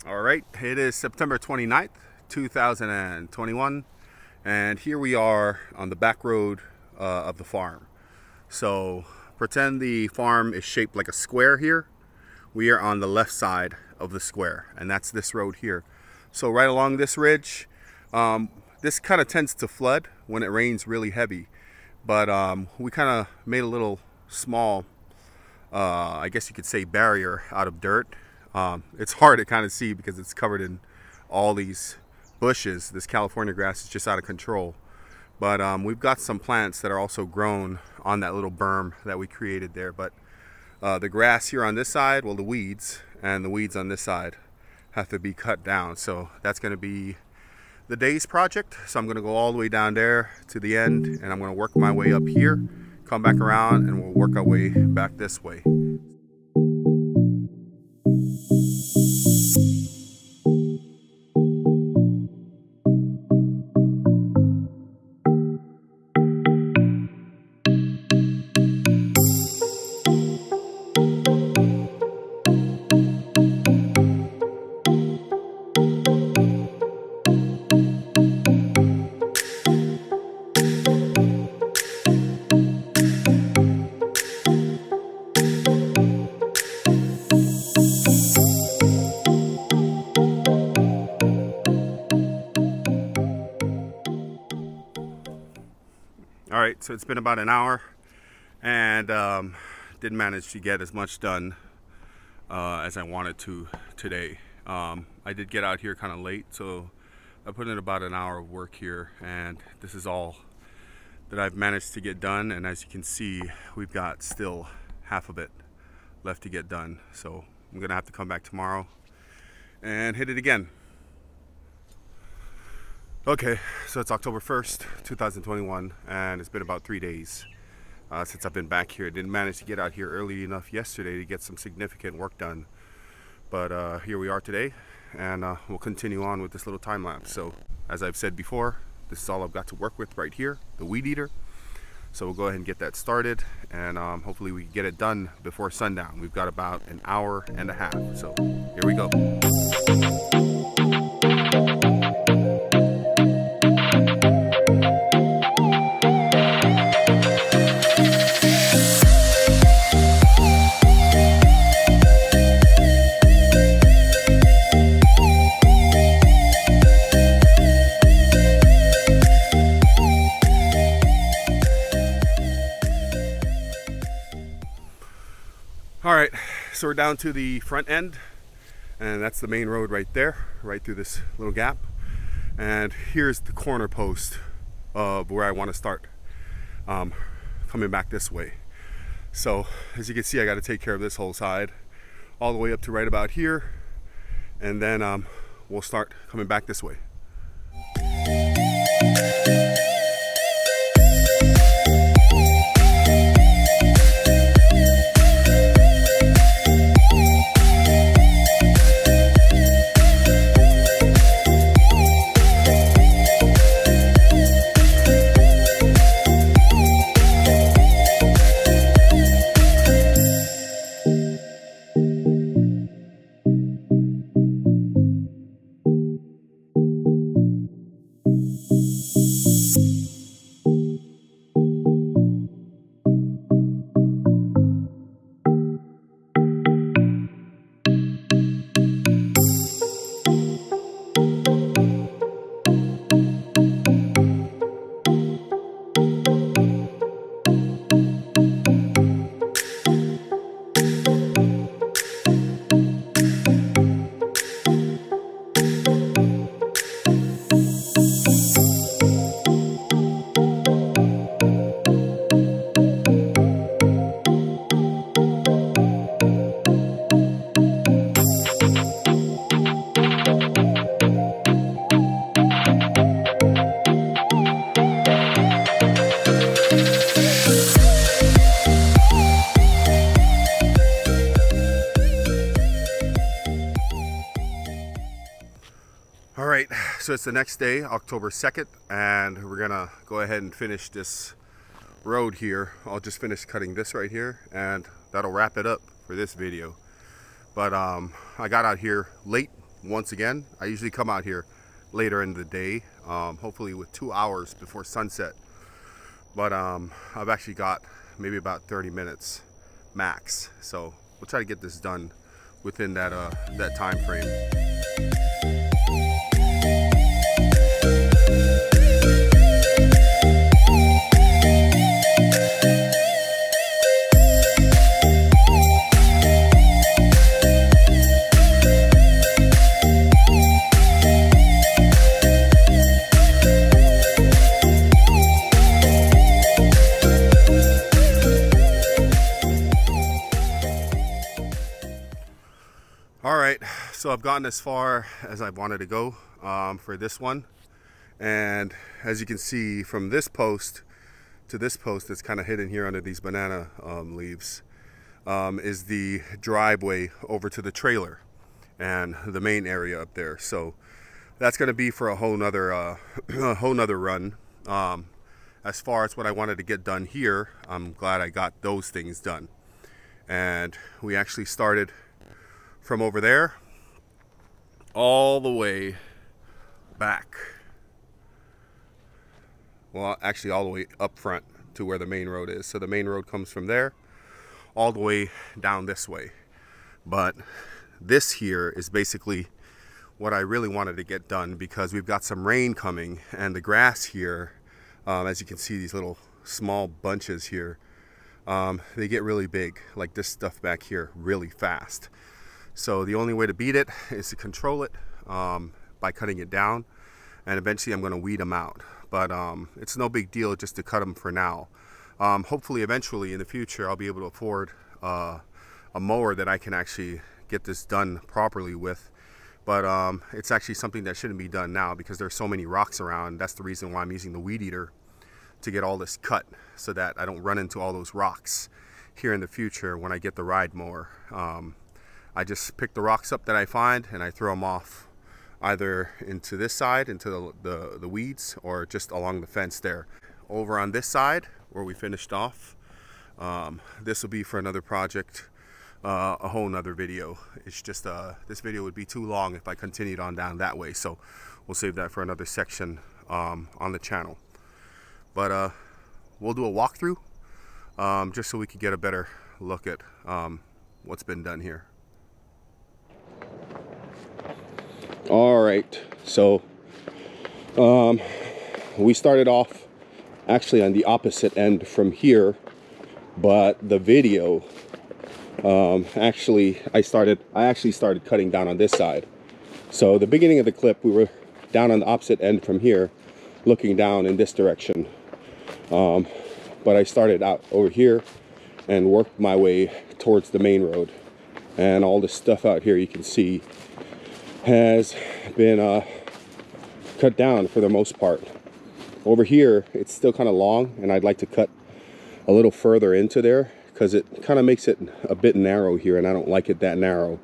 All right, it is September 29th, 2021, and here we are on the back road of the farm. So pretend the farm is shaped like a square here. We are on the left side of the square, and that's this road here. So right along this ridge, this kind of tends to flood when it rains really heavy, but we kind of made a little small, I guess you could say, barrier out of dirt. It's hard to kind of see because it's covered in all these bushes. This California grass is just out of control. But we've got some plants that are also grown on that little berm that we created there. But the grass here on this side, well, the weeds and the weeds on this side have to be cut down. So that's going to be the day's project. So I'm going to go all the way down there to the end, and I'm going to work my way up here, come back around, and we'll work our way back this way. All right, so it's been about an hour, and didn't manage to get as much done as I wanted to today. I did get out here kind of late, so I put in about an hour of work here, and this is all that I've managed to get done. And as you can see, we've got still half of it left to get done. So I'm gonna have to come back tomorrow and hit it again. Okay, so it's October 1st, 2021, and it's been about 3 days since I've been back here. Didn't manage to get out here early enough yesterday to get some significant work done. But here we are today, and we'll continue on with this little time lapse. So as I've said before, this is all I've got to work with right here, the weed eater. So we'll go ahead and get that started, and hopefully we can get it done before sundown. We've got about an hour and a half, so here we go. All right, so we're down to the front end, and that's the main road right there, right through this little gap. And here's the corner post of where I want to start coming back this way. So as you can see, I got to take care of this whole side all the way up to right about here, and then we'll start coming back this way. All right, so it's the next day, October 2nd, and we're gonna go ahead and finish this road here. I'll just finish cutting this right here, and that'll wrap it up for this video. But I got out here late once again. I usually come out here later in the day, hopefully with 2 hours before sunset. But I've actually got maybe about 30 minutes max. So we'll try to get this done within that time frame. Alright, so I've gotten as far as I wanted to go for this one, and as you can see from this post to this post that's kind of hidden here under these banana leaves is the driveway over to the trailer and the main area up there. So that's going to be for a whole nother run. As far as what I wanted to get done here, I'm glad I got those things done. And we actually started from over there all the way back, well actually all the way up front to where the main road is. So the main road comes from there all the way down this way, but this here is basically what I really wanted to get done, because we've got some rain coming, and the grass here, as you can see, these little small bunches here, they get really big, like this stuff back here, really fast. So the only way to beat it is to control it by cutting it down, and eventually I'm going to weed them out. But it's no big deal just to cut them for now. Hopefully eventually in the future I'll be able to afford a mower that I can actually get this done properly with. But it's actually something that shouldn't be done now because there's so many rocks around. That's the reason why I'm using the weed eater to get all this cut, so that I don't run into all those rocks here in the future when I get the ride mower. I just pick the rocks up that I find and I throw them off either into this side, into the weeds, or just along the fence there. Over on this side where we finished off, this will be for another project, a whole nother video. It's just this video would be too long if I continued on down that way, so we'll save that for another section on the channel. But we'll do a walkthrough just so we can get a better look at what's been done here. All right, so we started off actually on the opposite end from here, but the video I actually started cutting down on this side. So the beginning of the clip, we were down on the opposite end from here, looking down in this direction, but I started out over here and worked my way towards the main road, and all this stuff out here you can see has been cut down for the most part. Over here it's still kind of long, and I'd like to cut a little further into there because it kind of makes it a bit narrow here, and I don't like it that narrow.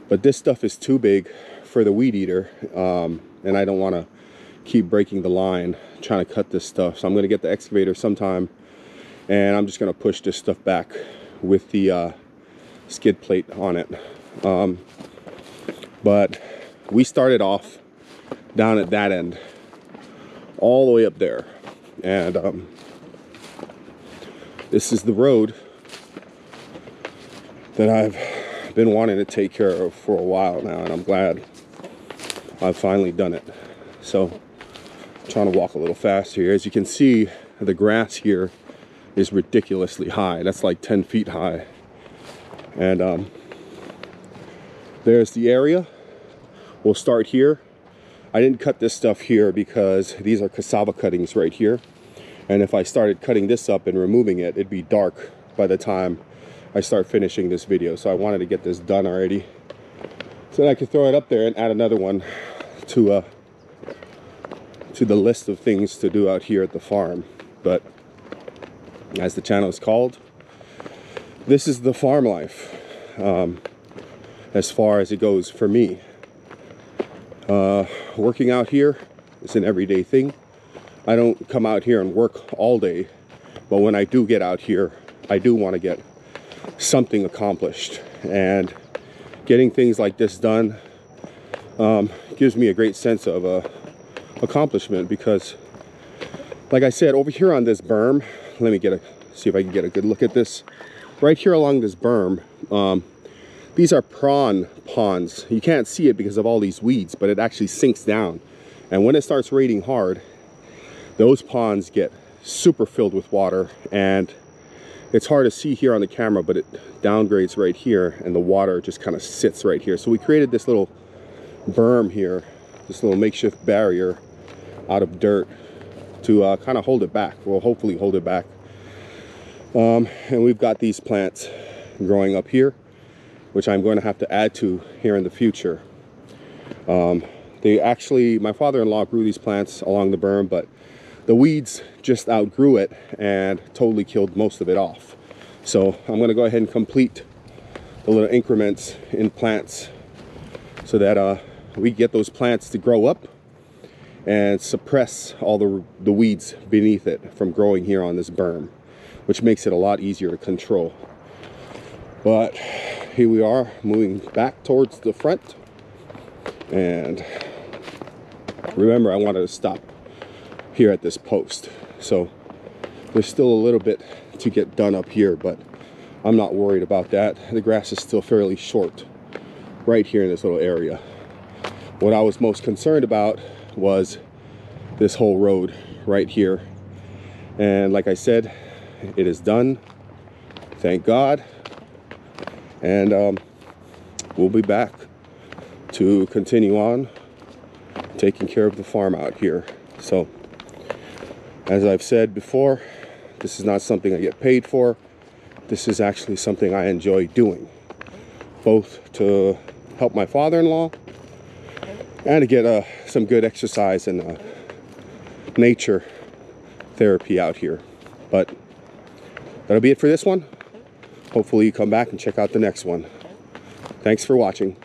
But this stuff is too big for the weed eater, and I don't want to keep breaking the line trying to cut this stuff. So I'm going to get the excavator sometime, and I'm just going to push this stuff back with the skid plate on it. But we started off down at that end all the way up there, and this is the road that I've been wanting to take care of for a while now, and I'm glad I've finally done it. So I'm trying to walk a little faster here. As you can see, the grass here is ridiculously high. That's like 10 feet high. And there's the area. We'll start here. I didn't cut this stuff here because these are cassava cuttings right here, and if I started cutting this up and removing it, it'd be dark by the time I start finishing this video. So I wanted to get this done already so that I could throw it up there and add another one to the list of things to do out here at the farm. But as the channel is called, this is the farm life as far as it goes for me. Working out here is an everyday thing. I don't come out here and work all day, but when I do get out here, I do want to get something accomplished, and getting things like this done gives me a great sense of accomplishment, because like I said, over here on this berm, let me see if I can get a good look at this. Right here along this berm, these are prawn ponds. You can't see it because of all these weeds, but it actually sinks down. And when it starts raining hard, those ponds get super filled with water, and it's hard to see here on the camera, but it downgrades right here, and the water just kind of sits right here. So we created this little berm here, this little makeshift barrier out of dirt to kind of hold it back. We'll hopefully hold it back. And we've got these plants growing up here, which I'm going to have to add to here in the future. My father-in-law grew these plants along the berm, but the weeds just outgrew it and totally killed most of it off. So I'm going to go ahead and complete the little increments in plants so that we get those plants to grow up and suppress all the weeds beneath it from growing here on this berm, which makes it a lot easier to control. But here we are, moving back towards the front. And remember, I wanted to stop here at this post, so there's still a little bit to get done up here, but I'm not worried about that. The grass is still fairly short right here in this little area. What I was most concerned about was this whole road right here, and like I said, it is done, thank God. And we'll be back to continue on taking care of the farm out here. So as I've said before, this is not something I get paid for. This is actually something I enjoy doing, both to help my father-in-law and to get some good exercise and nature therapy out here. But that'll be it for this one. Hopefully you come back and check out the next one. Thanks for watching.